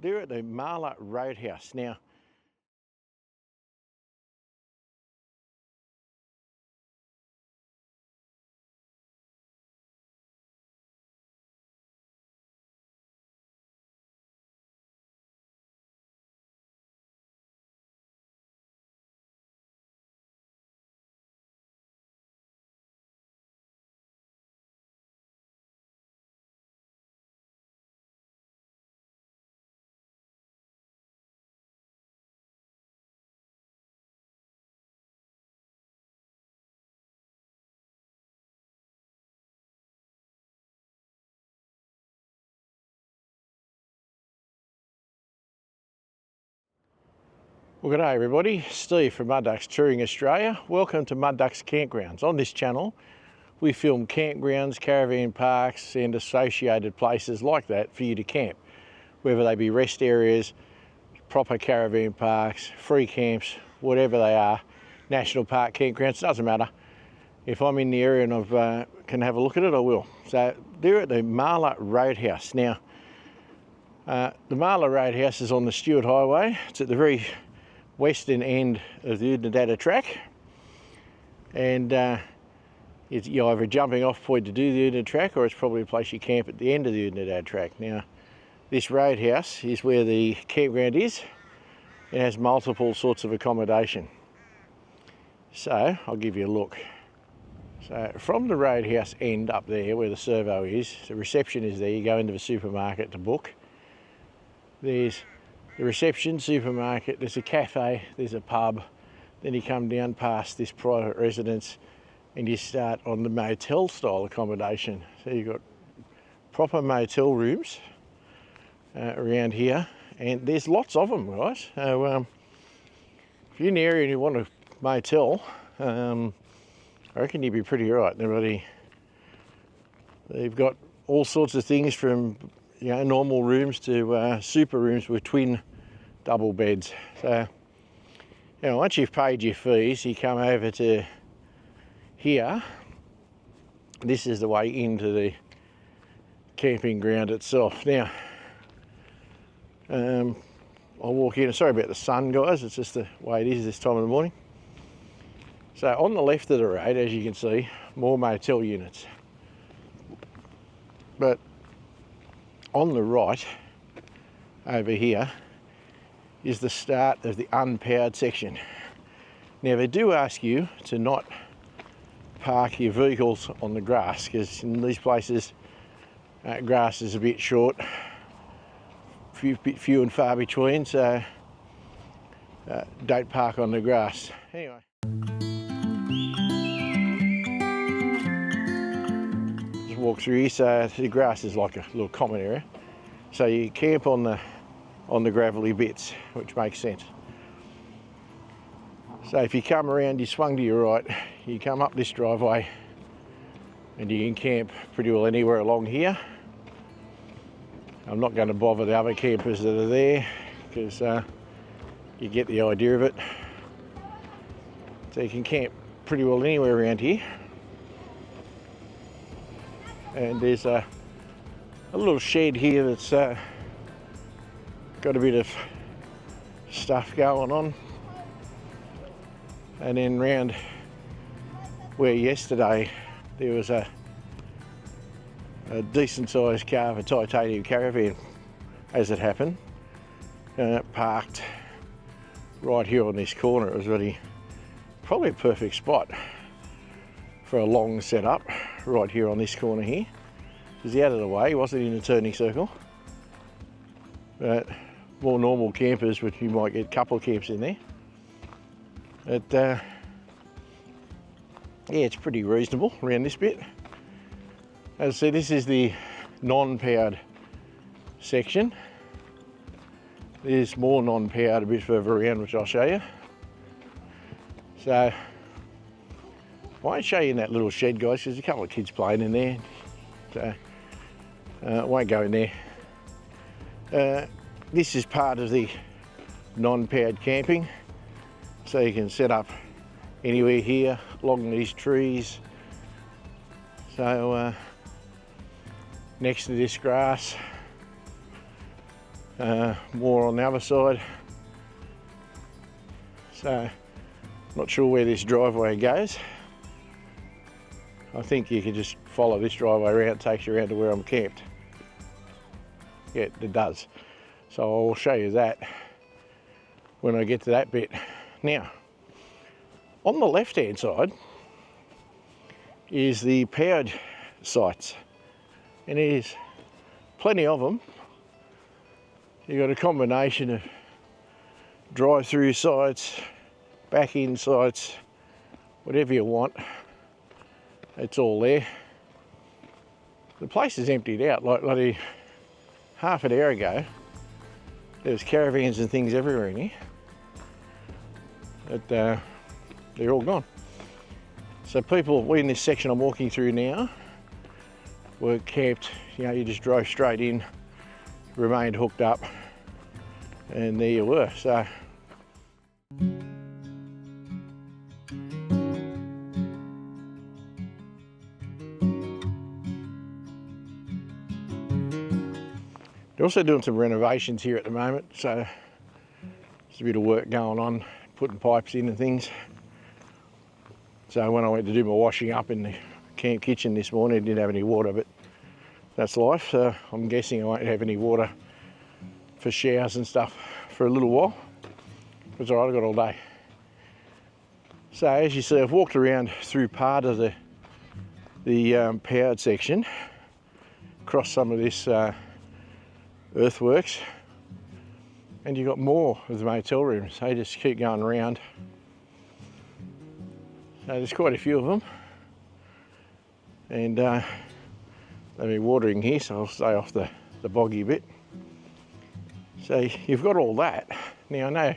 they're at the Marla Roadhouse. Now, well, g'day everybody, Steve from Mud Ducks Touring Australia. Welcome to Mud Ducks Campgrounds. On this channel, we film campgrounds, caravan parks and associated places like that for you to camp, whether they be rest areas, proper caravan parks, free camps, whatever they are, national park campgrounds, doesn't matter. If I'm in the area and I can have a look at it, I will. So they're at the Marla Roadhouse. Now, the Marla Roadhouse is on the Stuart Highway. It's at the very western end of the Unadilla track, and it's either a jumping off point to do the Unadilla track, or it's probably a place you camp at the end of the Unadilla track. Now, this roadhouse is where the campground is. It has multiple sorts of accommodation. So I'll give you a look. So from the roadhouse end up there where the servo is, the reception is there. You go into the supermarket to book. There's the reception, supermarket, there's a cafe, there's a pub. Then you come down past this private residence and you start on the motel style accommodation. So you've got proper motel rooms around here, and there's lots of them, guys. So if you're in the area and you want a motel, I reckon you'd be pretty right. They've got all sorts of things from normal rooms to super rooms with twin double beds. So once you've paid your fees, you come over to here. This is the way into the camping ground itself. Now, I'll walk in. Sorry about the sun, guys, it's just the way it is this time of the morning. So on the left of the road, as you can see, more motel units, but on the right over here is the start of the unpowered section. Now, they do ask you to not park your vehicles on the grass, because in these places grass is a bit short, few and far between, so don't park on the grass. Anyway, just walk through here. So the grass is like a little common area, so you camp on the gravelly bits, which makes sense. So if you come around, you swung to your right, you come up this driveway and you can camp pretty well anywhere along here. I'm not going to bother the other campers that are there, because you get the idea of it. So you can camp pretty well anywhere around here. And there's a little shed here that's got a bit of stuff going on. And then round where yesterday there was a decent sized car of a titanium caravan, as it happened, parked right here on this corner. It was really probably a perfect spot for a long setup right here on this corner here. It was out of the way, it wasn't in a turning circle, but more normal campers, which you might get a couple of camps in there. But yeah, it's pretty reasonable around this bit. As I said, this is the non-powered section. There's more non-powered a bit further around, which I'll show you. So I won't show you in that little shed, guys, because there's a couple of kids playing in there. So I won't go in there. This is part of the non-powered camping. So you can set up anywhere here along these trees. So next to this grass, more on the other side. So, not sure where this driveway goes. I think you can just follow this driveway around, it takes you around to where I'm camped. Yeah, it does. So I'll show you that when I get to that bit. Now, on the left-hand side is the powered sites, and there's plenty of them. You've got a combination of drive-through sites, back-in sites, whatever you want. It's all there. The place is emptied out. Like half an hour ago, there was caravans and things everywhere in here. But they're all gone. So people in this section I'm walking through now were camped. You know, you just drove straight in, remained hooked up, and there you were. So they're also doing some renovations here at the moment, so there's a bit of work going on, putting pipes in and things. So when I went to do my washing up in the camp kitchen this morning, I didn't have any water, but that's life. So I'm guessing I won't have any water for showers and stuff for a little while. It's all right, I've got all day. So as you see, I've walked around through part of the powered section, across some of this earthworks, and you've got more of the motel rooms. They just keep going around. So there's quite a few of them, and they'll be watering here, so I'll stay off the boggy bit. So you've got all that. Now I know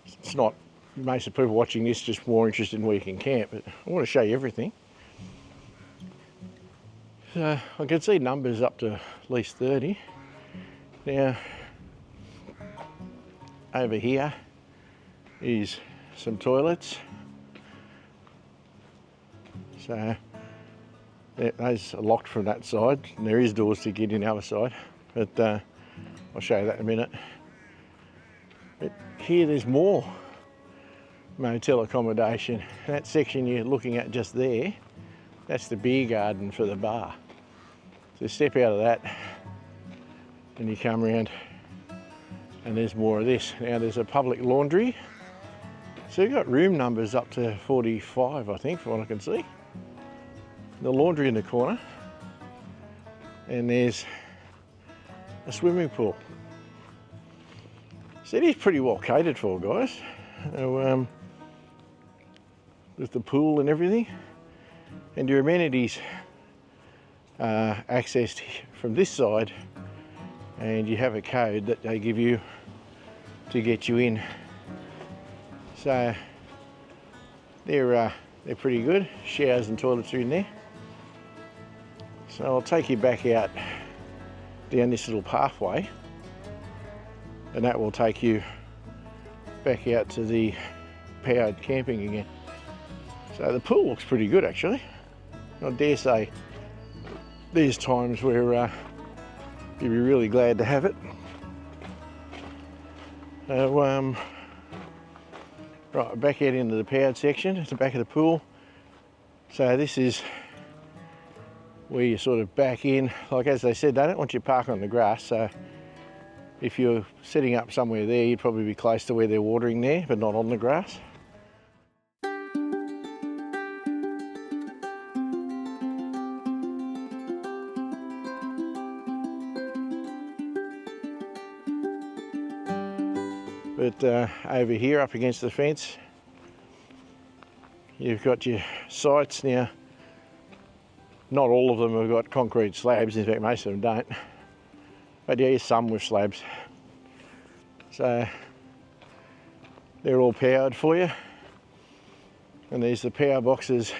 it's not, most of the people watching this just more interested in where you can camp, but I want to show you everything. So I can see numbers up to at least 30. Now, over here is some toilets. So those are locked from that side, and there is doors to get in the other side, but I'll show you that in a minute. But here there's more motel accommodation. That section you're looking at just there, that's the beer garden for the bar. So step out of that and you come around and there's more of this. Now there's a public laundry. So you've got room numbers up to 45, I think, from what I can see. The laundry in the corner. And there's a swimming pool. So it is pretty well catered for, guys. So, with the pool and everything. And your amenities are accessed from this side, and you have a code that they give you to get you in. So they're pretty good. Showers and toilets are in there. So I'll take you back out down this little pathway, and that will take you back out to the powered camping again. So the pool looks pretty good, actually. I dare say there's times where you'd be really glad to have it. Right, back out into the powered section at the back of the pool. So this is where you sort of back in. Like as they said, they don't want you to park on the grass, so if you're setting up somewhere there, you'd probably be close to where they're watering there, but not on the grass. But over here up against the fence, you've got your sites. Now, not all of them have got concrete slabs, in fact most of them don't. But yeah, some with slabs. So they're all powered for you. And there's the power boxes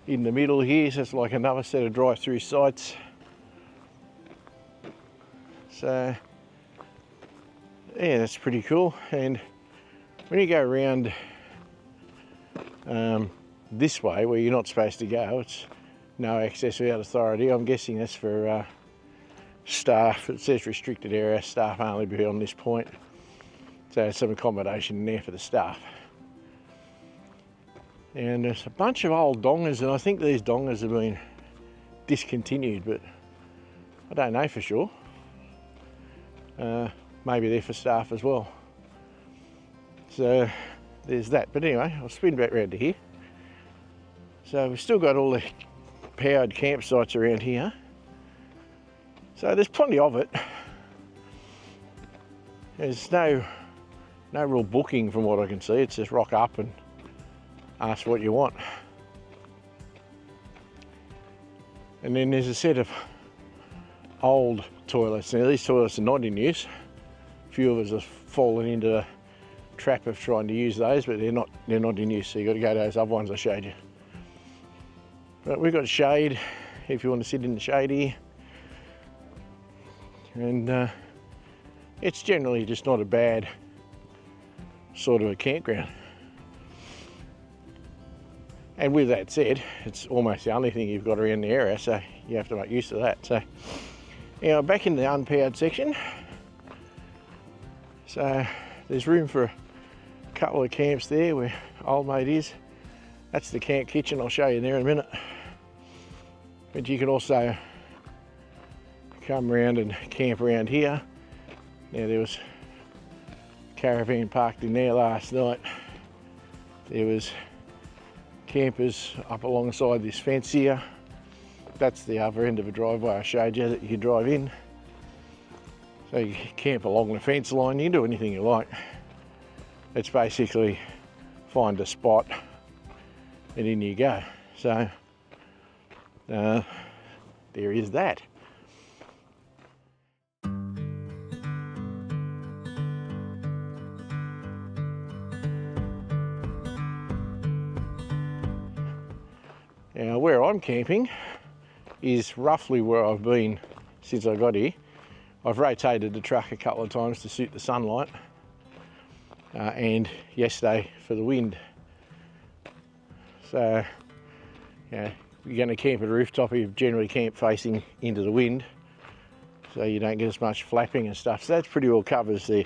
in the middle here, so it's like another set of drive-through sites. So yeah, that's pretty cool. And when you go around this way, where you're not supposed to go, it's no access without authority. I'm guessing that's for staff. It says restricted area, staff only beyond this point. So there's some accommodation in there for the staff. And there's a bunch of old dongers, and I think these dongers have been discontinued, but I don't know for sure. Maybe they're for staff as well. So there's that. But anyway, I'll spin back round to here. So we've still got all the powered campsites around here. So there's plenty of it. There's no real booking from what I can see. It's just rock up and ask what you want. And then there's a set of old toilets. Now these toilets are not in use. A few of us have fallen into the trap of trying to use those, but they're not in use, so you've got to go to those other ones I showed you. But we've got shade if you want to sit in the shade here. And it's generally just not a bad sort of a campground. And with that said, it's almost the only thing you've got around the area, so you have to make use of that. So, now back in the unpowered section. So there's room for a couple of camps there where old mate is. That's the camp kitchen, I'll show you there in a minute. But you can also come around and camp around here. Now there was a caravan parked in there last night. There was campers up alongside this fence here. That's the other end of a driveway I showed you that you can drive in. So you camp along the fence line, you can do anything you like. It's basically find a spot and in you go. So there is that. Now where I'm camping is roughly where I've been since I got here. I've rotated the truck a couple of times to suit the sunlight and yesterday for the wind. So yeah, you're going to camp at a rooftop, you generally camp facing into the wind so you don't get as much flapping and stuff. So that's pretty well covers the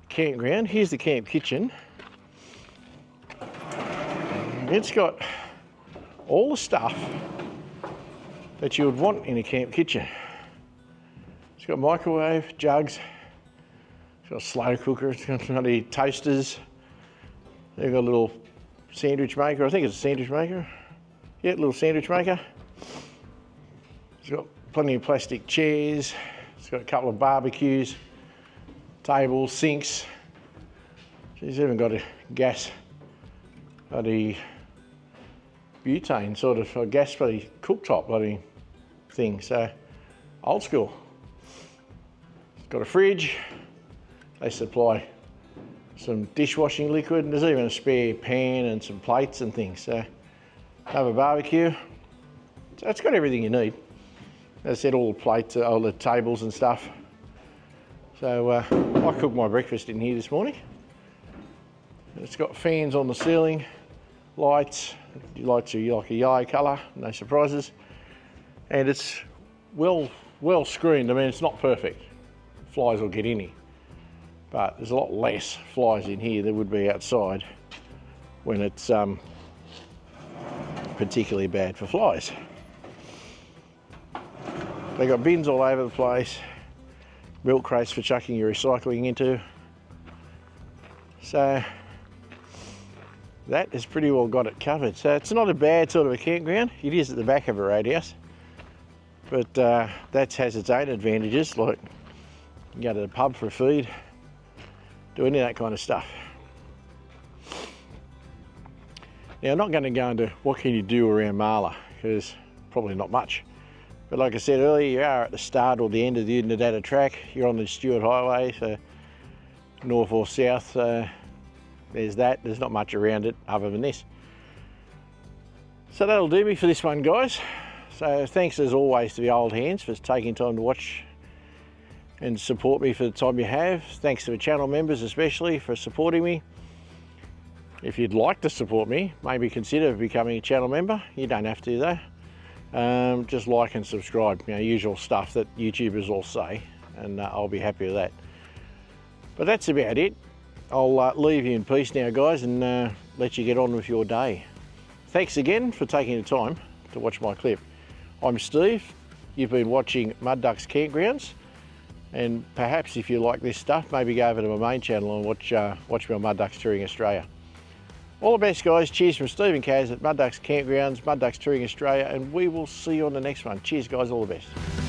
campground. Here's the camp kitchen. It's got all the stuff that you would want in a camp kitchen. It's got microwave, jugs, it's got a slow cooker, it's got the toasters, they've got a little sandwich maker, I think it's a sandwich maker. Yeah, little sandwich maker. It's got plenty of plastic chairs, it's got a couple of barbecues, tables, sinks. She's even got a gas, bloody butane sort of, a gas bloody cooktop bloody thing, so old school. It's got a fridge, they supply some dishwashing liquid, and there's even a spare pan and some plates and things, so have a barbecue. So it's got everything you need. As I said, all the plates, all the tables and stuff. So I cooked my breakfast in here this morning. It's got fans on the ceiling, lights. Lights are like a yellow colour, no surprises. And it's well screened. I mean, it's not perfect. Flies will get in here. But there's a lot less flies in here than would be outside when it's particularly bad for flies. They got bins all over the place, milk crates for chucking your recycling into. So that has pretty well got it covered. So it's not a bad sort of a campground. It is at the back of a roadhouse, but that has its own advantages, like you can go to the pub for a feed, do any of that kind of stuff. Now, I'm not going to go into what can you do around Marla, because probably not much. But like I said earlier, you are at the start or the end of the Unadilla track. You're on the Stuart Highway, so north or south. There's that. There's not much around it other than this. So that'll do me for this one, guys. So thanks as always to the old hands for taking time to watch and support me for the time you have. Thanks to the channel members especially for supporting me. If you'd like to support me, maybe consider becoming a channel member. You don't have to though. just like and subscribe, you know, usual stuff that YouTubers all say, and I'll be happy with that. But that's about it. I'll leave you in peace now, guys, and let you get on with your day. Thanks again for taking the time to watch my clip. I'm Steve. You've been watching Mud Ducks Campgrounds, and perhaps if you like this stuff, maybe go over to my main channel and watch me on Mud Ducks Touring Australia. All the best, guys. Cheers from Steve and Kaz at Mud Ducks Campgrounds, Mud Ducks Touring Australia, and we will see you on the next one. Cheers, guys. All the best.